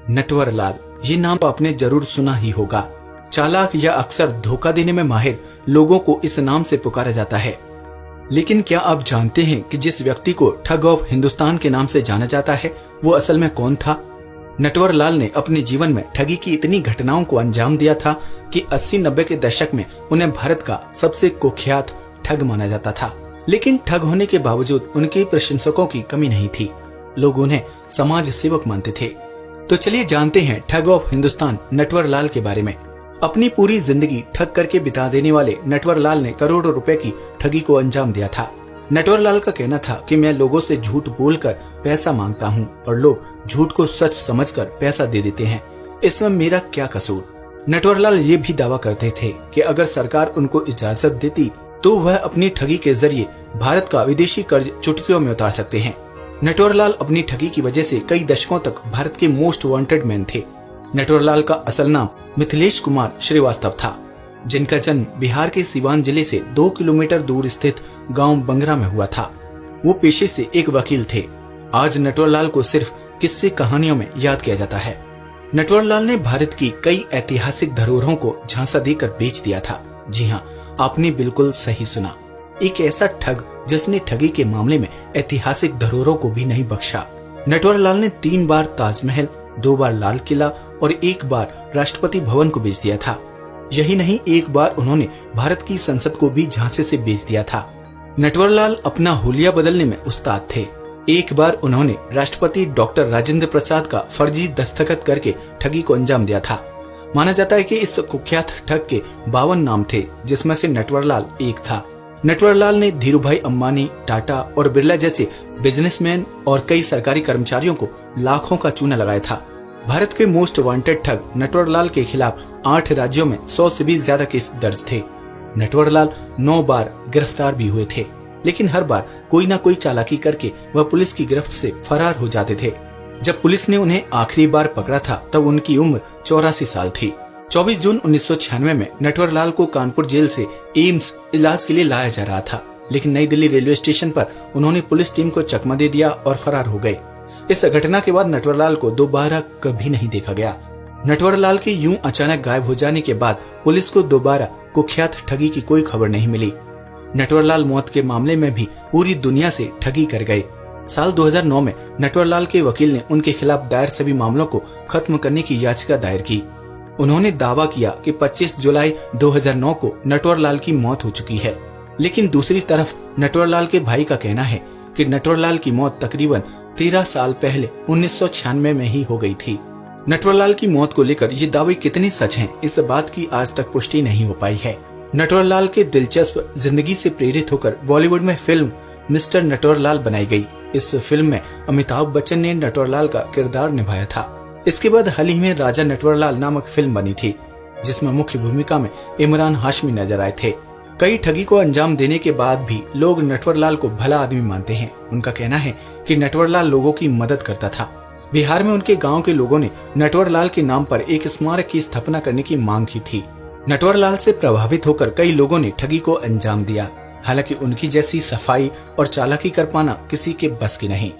नटवर लाल, ये नाम आपने जरूर सुना ही होगा। चालाक या अक्सर धोखा देने में माहिर लोगों को इस नाम से पुकारा जाता है। लेकिन क्या आप जानते हैं कि जिस व्यक्ति को ठग ऑफ हिंदुस्तान के नाम से जाना जाता है वो असल में कौन था? नटवर लाल ने अपने जीवन में ठगी की इतनी घटनाओं को अंजाम दिया था कि 80-90 के दशक में उन्हें भारत का सबसे कुख्यात ठग माना जाता था। लेकिन ठग होने के बावजूद उनके प्रशंसकों की कमी नहीं थी। लोग उन्हें समाज सेवक मानते थे। तो चलिए जानते हैं ठग ऑफ हिंदुस्तान नटवर लाल के बारे में। अपनी पूरी जिंदगी ठग करके बिता देने वाले नटवर लाल ने करोड़ों रुपए की ठगी को अंजाम दिया था। नटवर लाल का कहना था कि मैं लोगों से झूठ बोलकर पैसा मांगता हूं और लोग झूठ को सच समझकर पैसा दे देते हैं, इसमें मेरा क्या कसूर। नटवर लाल ये भी दावा करते थे कि अगर सरकार उनको इजाजत देती तो वह अपनी ठगी के जरिए भारत का विदेशी कर्ज चुटकियों में उतार सकते हैं। नटवर लाल अपनी ठगी की वजह से कई दशकों तक भारत के मोस्ट वांटेड मैन थे। नटवर लाल का असल नाम मिथिलेश कुमार श्रीवास्तव था, जिनका जन्म बिहार के सीवान जिले से 2 किलोमीटर दूर स्थित गांव बंगरा में हुआ था। वो पेशे से एक वकील थे। आज नटवर लाल को सिर्फ किस्से कहानियों में याद किया जाता है। नटवर लाल ने भारत की कई ऐतिहासिक धरोहरों को झांसा देकर बेच दिया था। जी हाँ, आपने बिल्कुल सही सुना, एक ऐसा ठग जिसने ठगी के मामले में ऐतिहासिक धरोहरों को भी नहीं बख्शा। नटवर लाल ने 3 बार ताजमहल, 2 बार लाल किला और 1 बार राष्ट्रपति भवन को बेच दिया था। यही नहीं, 1 बार उन्होंने भारत की संसद को भी झांसे से बेच दिया था। नटवर लाल अपना हुलिया बदलने में उस्ताद थे। 1 बार उन्होंने राष्ट्रपति डॉक्टर राजेंद्र प्रसाद का फर्जी दस्तखत करके ठगी को अंजाम दिया था। माना जाता है कि इस कुख्यात ठग के 52 नाम थे, जिसमें से नटवर लाल एक था। नटवर लाल ने धीरूभाई अंबानी, टाटा और बिरला जैसे बिजनेसमैन और कई सरकारी कर्मचारियों को लाखों का चूना लगाया था। भारत के मोस्ट वांटेड ठग नटवर लाल के खिलाफ 8 राज्यों में 100 से भी ज्यादा केस दर्ज थे। नटवर लाल 9 बार गिरफ्तार भी हुए थे, लेकिन हर बार कोई ना कोई चालाकी करके वह पुलिस की गिरफ्त से फरार हो जाते थे। जब पुलिस ने उन्हें आखिरी बार पकड़ा था तब उनकी उम्र 84 साल थी। 24 जून 1996 में नटवर लाल को कानपुर जेल से एम्स इलाज के लिए लाया जा रहा था, लेकिन नई दिल्ली रेलवे स्टेशन पर उन्होंने पुलिस टीम को चकमा दे दिया और फरार हो गए। इस घटना के बाद नटवर लाल को दोबारा कभी नहीं देखा गया। नटवर लाल के यूं अचानक गायब हो जाने के बाद पुलिस को दोबारा कुख्यात ठगी की कोई खबर नहीं मिली। नटवर लाल मौत के मामले में भी पूरी दुनिया से ठगी कर गए। साल 2009 में नटवर लाल के वकील ने उनके खिलाफ दायर सभी मामलों को खत्म करने की याचिका दायर की। उन्होंने दावा किया कि 25 जुलाई 2009 को नटवर लाल की मौत हो चुकी है, लेकिन दूसरी तरफ नटवर लाल के भाई का कहना है कि नटवर लाल की मौत तकरीबन 13 साल पहले 1996 में ही हो गई थी। नटवर लाल की मौत को लेकर ये दावे कितने सच हैं, इस बात की आज तक पुष्टि नहीं हो पाई है। नटवर लाल के दिलचस्प जिंदगी से प्रेरित होकर बॉलीवुड में फिल्म मिस्टर नटवर लाल बनाई गई। इस फिल्म में अमिताभ बच्चन ने नटवर लाल का किरदार निभाया था। इसके बाद हाल ही में राजा नटवर लाल नामक फिल्म बनी थी, जिसमें मुख्य भूमिका में इमरान हाशमी नजर आए थे। कई ठगी को अंजाम देने के बाद भी लोग नटवर लाल को भला आदमी मानते हैं। उनका कहना है कि नटवर लाल लोगों की मदद करता था। बिहार में उनके गांव के लोगों ने नटवर लाल के नाम पर एक स्मारक की स्थापना करने की मांग की थी। नटवर लाल से प्रभावित होकर कई लोगों ने ठगी को अंजाम दिया। हालांकि उनकी जैसी सफाई और चालाकी कर पाना किसी के बस की नहीं।